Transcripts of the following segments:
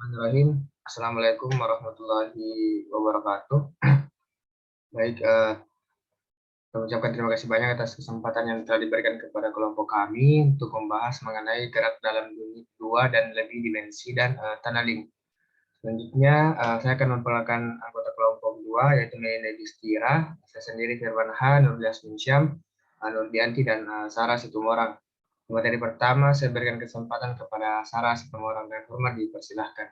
Bismillahirrahmanirrahim. Assalamualaikum warahmatullahi wabarakatuh. Baik, kami ucapkan terima kasih banyak atas kesempatan yang telah diberikan kepada kelompok kami untuk membahas mengenai gerak dalam dua dan lebih dimensi dan tunneling. Selanjutnya, saya akan memperkenalkan anggota kelompok dua, yaitu Melina Distira, saya sendiri Firman H, Nurlias Minsyam, Nurdianti, dan Sarah Situmorang. Materi pertama, saya berikan kesempatan kepada Sarah Situmorang dan hormat dipersilahkan.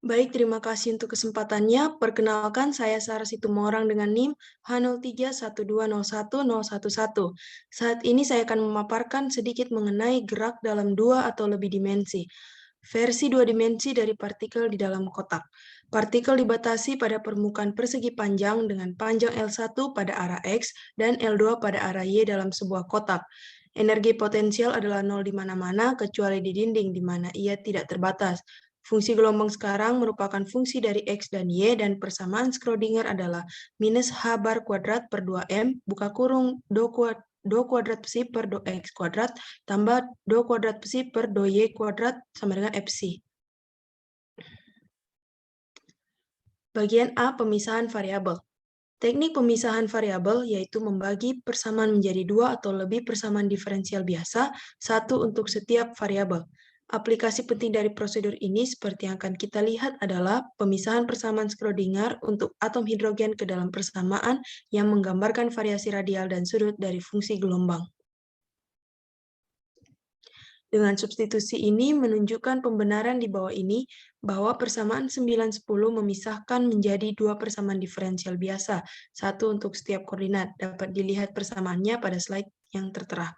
Baik, terima kasih untuk kesempatannya. Perkenalkan, saya Sarah Situmorang dengan NIM H0312010111. Saat ini saya akan memaparkan sedikit mengenai gerak dalam dua atau lebih dimensi. Versi dua dimensi dari partikel di dalam kotak. Partikel dibatasi pada permukaan persegi panjang dengan panjang L1 pada arah X dan L2 pada arah Y dalam sebuah kotak. Energi potensial adalah nol di mana-mana kecuali di dinding di mana ia tidak terbatas. Fungsi gelombang sekarang merupakan fungsi dari X dan Y, dan persamaan Schrödinger adalah minus H bar kuadrat per 2M, buka kurung, do kuadrat psi per do X kuadrat, tambah do kuadrat psi per do Y kuadrat sama dengan Fc. Bagian A, pemisahan variabel. Teknik pemisahan variabel yaitu membagi persamaan menjadi dua atau lebih persamaan diferensial biasa, satu untuk setiap variabel. Aplikasi penting dari prosedur ini seperti yang akan kita lihat adalah pemisahan persamaan Schrödinger untuk atom hidrogen ke dalam persamaan yang menggambarkan variasi radial dan sudut dari fungsi gelombang. Dengan substitusi ini menunjukkan pembenaran di bawah ini bahwa persamaan 9-10 memisahkan menjadi dua persamaan diferensial biasa, satu untuk setiap koordinat. Dapat dilihat persamaannya pada slide yang tertera.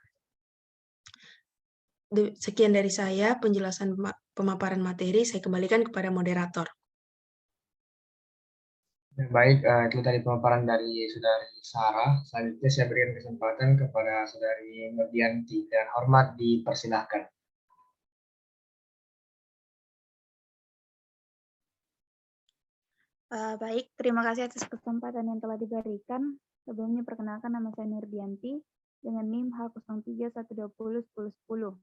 Sekian dari saya, penjelasan pemaparan materi, saya kembalikan kepada moderator. Baik, itu tadi pemaparan dari Saudari Sarah. Selanjutnya saya berikan kesempatan kepada Saudari Nurdianti, dan hormat dipersilahkan. Baik, terima kasih atas kesempatan yang telah diberikan. Sebelumnya perkenalkan, nama saya Nurdianti dengan NIM H0312011010.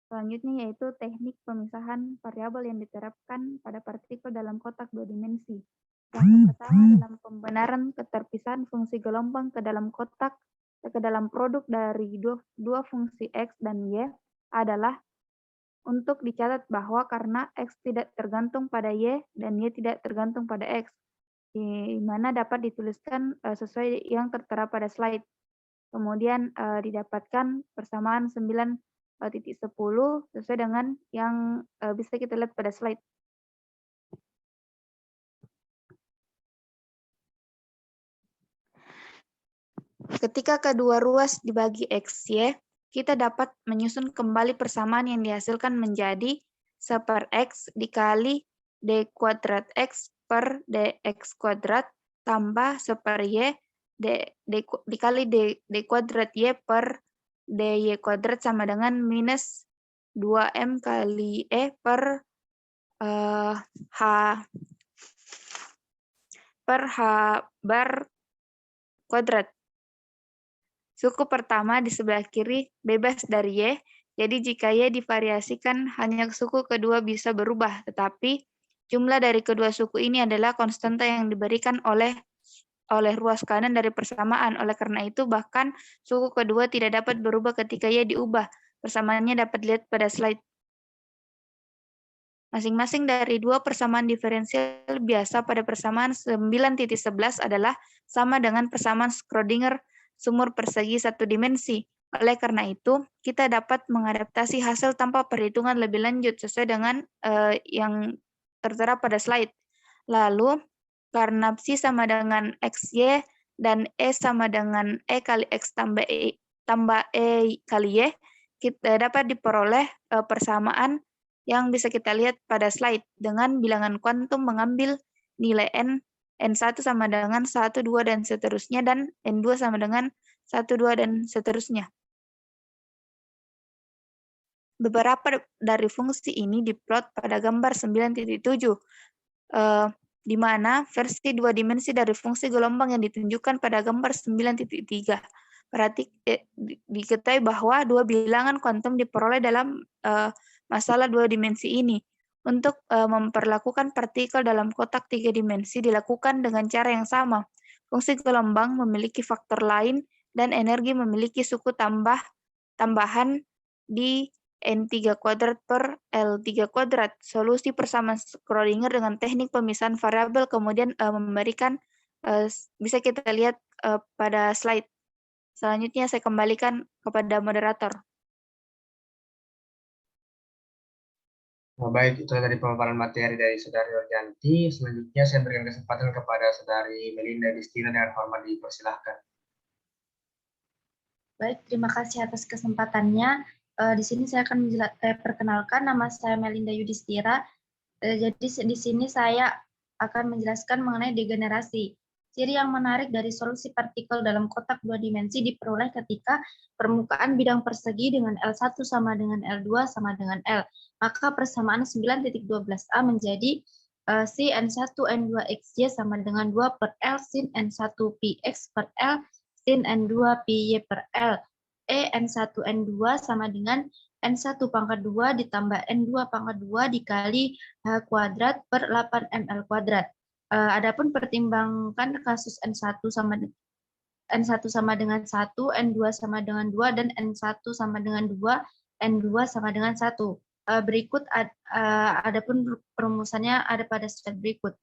Selanjutnya yaitu teknik pemisahan variabel yang diterapkan pada partikel dalam kotak dua dimensi. Yang pertama dalam pembenaran keterpisahan fungsi gelombang ke dalam kotak ke dalam produk dari dua fungsi X dan Y adalah untuk dicatat bahwa karena X tidak tergantung pada Y dan Y tidak tergantung pada X, di mana dapat dituliskan sesuai yang tertera pada slide. Kemudian didapatkan persamaan 9,10 sesuai dengan yang bisa kita lihat pada slide. Ketika kedua ruas dibagi X, Y, kita dapat menyusun kembali persamaan yang dihasilkan menjadi 1/X dikali D kuadrat X per DX kuadrat tambah 1/Y dikali D kuadrat Y per DY kuadrat sama dengan minus 2M kali E per H bar kuadrat. Suku pertama di sebelah kiri bebas dari Y, jadi jika Y divariasikan hanya suku kedua bisa berubah, tetapi jumlah dari kedua suku ini adalah konstanta yang diberikan oleh ruas kanan dari persamaan. Oleh karena itu, bahkan suku kedua tidak dapat berubah ketika Y diubah. Persamaannya dapat dilihat pada slide. Masing-masing dari dua persamaan diferensial biasa pada persamaan 9.11 adalah sama dengan persamaan Schrödinger sumur persegi satu dimensi. Oleh karena itu, kita dapat mengadaptasi hasil tanpa perhitungan lebih lanjut sesuai dengan yang tertera pada slide. Lalu, karena psi sama dengan XY dan E sama dengan E kali X tambah E kali Y, kita dapat diperoleh persamaan yang bisa kita lihat pada slide dengan bilangan kuantum mengambil nilai N1 sama dengan 1, 2, dan seterusnya, dan N2 sama dengan 1, 2, dan seterusnya. Beberapa dari fungsi ini diplot pada gambar 9.7, di mana versi dua dimensi dari fungsi gelombang yang ditunjukkan pada gambar 9.3. Diketahui bahwa dua bilangan kuantum diperoleh dalam masalah 2 dimensi ini. Untuk memperlakukan partikel dalam kotak 3 dimensi dilakukan dengan cara yang sama. Fungsi gelombang memiliki faktor lain dan energi memiliki suku tambahan di N3 kuadrat per L3 kuadrat. Solusi persamaan Schrödinger dengan teknik pemisahan variabel kemudian memberikan, bisa kita lihat pada slide. Selanjutnya saya kembalikan kepada moderator. Baik, itu tadi pemaparan materi dari Saudari Nurjanti. Selanjutnya saya berikan kesempatan kepada Saudari Melinda Yudhistira dengan hormat dipersilahkan. Baik, terima kasih atas kesempatannya. Di sini saya akan perkenalkan, nama saya Melinda Yudhistira. Jadi di sini saya akan menjelaskan mengenai degenerasi. Ciri yang menarik dari solusi partikel dalam kotak 2 dimensi diperoleh ketika permukaan bidang persegi dengan L1 sama dengan L2 sama dengan L. Maka persamaan 9.12a menjadi sin 1 N2 XY sama dengan 2 per L sin N1 PX per L sin N2 PY per L. N1 N2 sama dengan N1 pangkat 2 ditambah N2 pangkat 2 dikali H kuadrat per 8 ML kuadrat. Adapun pertimbangkan kasus N1 sama dengan 1, N2 sama dengan 2, dan N1 sama dengan 2, N2 sama dengan 1. Berikut adapun perumusannya ada pada slide berikut.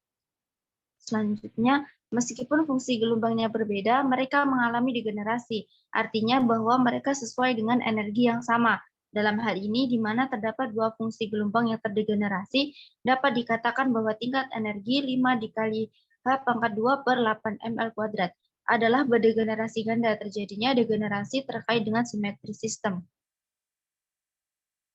Selanjutnya, meskipun fungsi gelombangnya berbeda, mereka mengalami degenerasi. Artinya bahwa mereka sesuai dengan energi yang sama. Dalam hal ini, di mana terdapat 2 fungsi gelombang yang terdegenerasi, dapat dikatakan bahwa tingkat energi 5 dikali H pangkat 2 per 8 ml kuadrat adalah berdegenerasi ganda. Terjadinya degenerasi terkait dengan simetri sistem.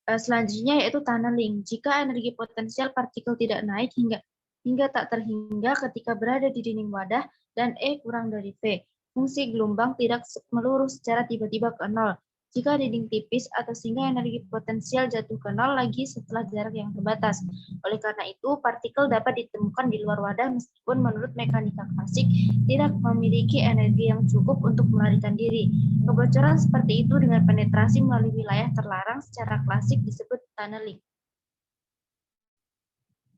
Selanjutnya yaitu tunneling. Jika energi potensial partikel tidak naik hingga tak terhingga ketika berada di dinding wadah dan E kurang dari V, fungsi gelombang tidak melurus secara tiba-tiba ke nol. Jika dinding tipis atau sehingga energi potensial jatuh ke nol lagi setelah jarak yang terbatas. Oleh karena itu, partikel dapat ditemukan di luar wadah meskipun menurut mekanika klasik tidak memiliki energi yang cukup untuk melarikan diri. Kebocoran seperti itu dengan penetrasi melalui wilayah terlarang secara klasik disebut tunneling.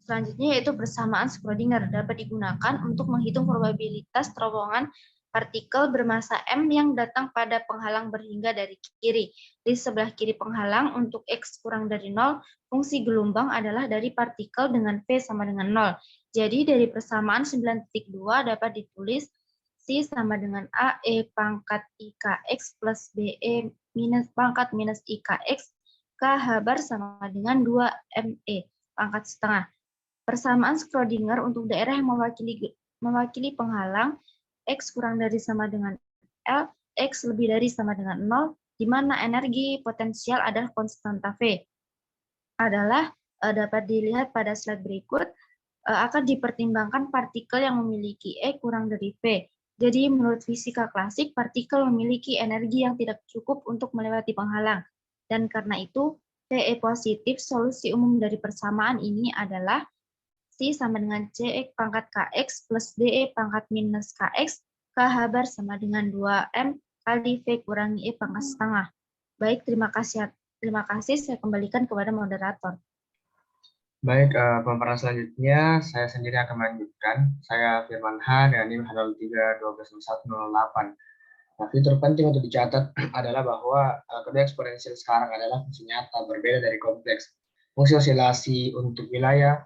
Selanjutnya yaitu persamaan Schrödinger dapat digunakan untuk menghitung probabilitas terowongan partikel bermassa M yang datang pada penghalang berhingga dari kiri. Di sebelah kiri penghalang untuk X kurang dari 0, fungsi gelombang adalah dari partikel dengan V sama dengan 0. Jadi dari persamaan 9.2 dapat ditulis C sama dengan AE pangkat IKX plus BE minus pangkat minus IKX, KH bar sama dengan 2 ME pangkat setengah. Persamaan Schrödinger untuk daerah yang mewakili penghalang X kurang dari sama dengan L, X lebih dari sama dengan 0, di mana energi potensial adalah konstanta V. Dapat dilihat pada slide berikut, akan dipertimbangkan partikel yang memiliki E kurang dari V. Jadi menurut fisika klasik, partikel memiliki energi yang tidak cukup untuk melewati penghalang. Dan karena itu, PE positif, solusi umum dari persamaan ini adalah C sama dengan CX pangkat KX plus DE pangkat minus KX, KH bar sama dengan 2M kali V kurangi E pangkat setengah. Baik, terima kasih. Saya kembalikan kepada moderator. Baik, pemaparan selanjutnya saya sendiri akan melanjutkan. Saya Firman H. dengan NIM H23121108. Nah, fitur penting untuk dicatat adalah bahwa kedua eksponensial sekarang adalah fungsi nyata, berbeda dari kompleks. Fungsi osilasi untuk wilayah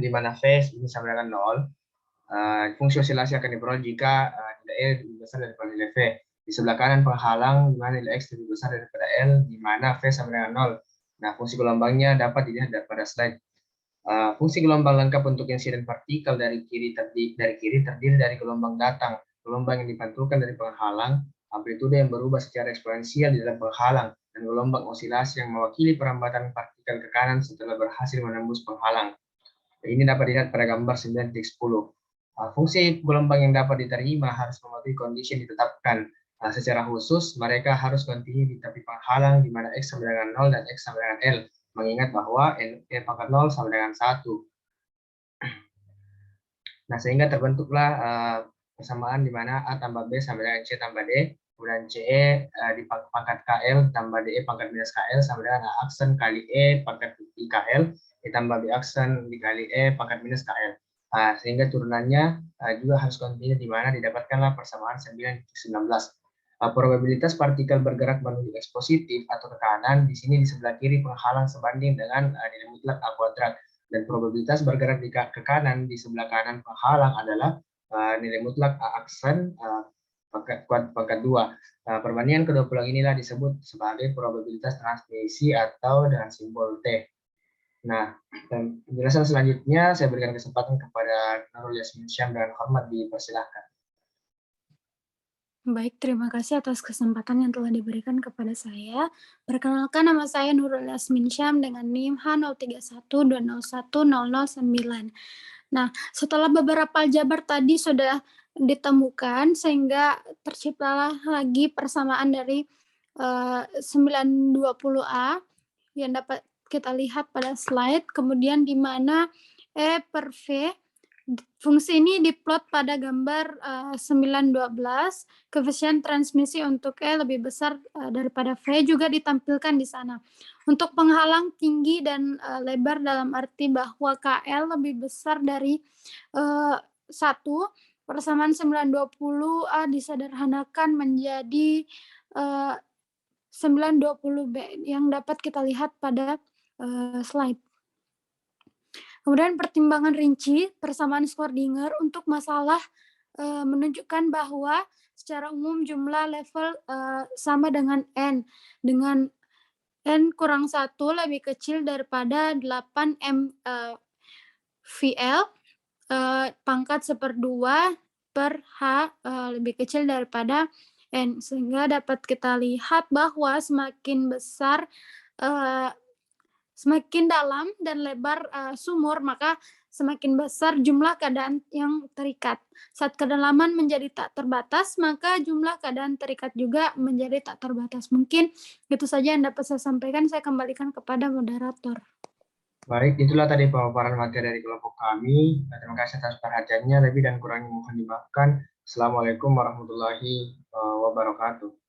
di mana V ini sama dengan 0. Fungsi osilasi akan diperoleh jika nilai E lebih besar daripada nilai V. Di sebelah kanan penghalang di mana nilai X lebih besar daripada L, di mana V sama dengan 0. Nah, fungsi gelombangnya dapat dilihat pada slide. Fungsi gelombang lengkap untuk insiden partikel dari kiri terdiri dari gelombang datang, gelombang yang dipantulkan dari penghalang, amplitude yang berubah secara eksponensial di dalam penghalang, dan gelombang osilasi yang mewakili perambatan partikel ke kanan setelah berhasil menembus penghalang. Ini dapat dilihat pada gambar 9.10. Fungsi gelombang yang dapat diterima harus mematuhi kondisi yang ditetapkan. Secara khusus, mereka harus kontinu di tepi penghalang di mana X sama dengan 0 dan X sama dengan L. Mengingat bahwa E pangkat 0 sama dengan 1. Nah, sehingga terbentuklah persamaan di mana A tambah B sama dengan C tambah D. Kemudian CE di pangkat KL tambah DE pangkat minus KL sama dengan A aksen kali E pangkat IKL ditambah B aksen dikali E pangkat minus KL. Sehingga turunannya juga harus kontinu di mana didapatkanlah persamaan 9,19. Probabilitas partikel bergerak menuju X positif atau ke kanan di sini di sebelah kiri penghalang sebanding dengan nilai mutlak A kuadrat, dan probabilitas bergerak ke kanan di sebelah kanan penghalang adalah nilai mutlak A aksen pangkat 2. Perbandingan kedua peluang inilah disebut sebagai probabilitas transmisi atau dengan simbol T. Nah, penjelasan selanjutnya saya berikan kesempatan kepada Nurul Yasmin Syam dengan hormat dipersilahkan. Baik, terima kasih atas kesempatan yang telah diberikan kepada saya. Perkenalkan, nama saya Nurul Yasmin Syam dengan NIM H0312010009. Nah, setelah beberapa aljabar tadi sudah ditemukan, sehingga terciptalah lagi persamaan dari 920A yang dapat kita lihat pada slide, kemudian di mana E per V. Fungsi ini diplot pada gambar 912, koefisien transmisi untuk E lebih besar daripada V juga ditampilkan di sana. Untuk penghalang tinggi dan lebar dalam arti bahwa KL lebih besar dari 1, persamaan 920A disederhanakan menjadi 920B yang dapat kita lihat pada slide. Kemudian pertimbangan rinci persamaan Schrödinger untuk masalah menunjukkan bahwa secara umum jumlah level sama dengan N, dengan N kurang 1 lebih kecil daripada 8M VL pangkat 1/2 per H lebih kecil daripada N, sehingga dapat kita lihat bahwa semakin besar semakin dalam dan lebar sumur, maka semakin besar jumlah keadaan yang terikat. Saat kedalaman menjadi tak terbatas, maka jumlah keadaan terikat juga menjadi tak terbatas. Mungkin itu saja yang dapat saya sampaikan. Saya kembalikan kepada moderator. Baik, itulah tadi pemaparan materi dari kelompok kami. Terima kasih atas perhatiannya. Lebih dan kurangnya mohon dimaafkan. Assalamualaikum warahmatullahi wabarakatuh.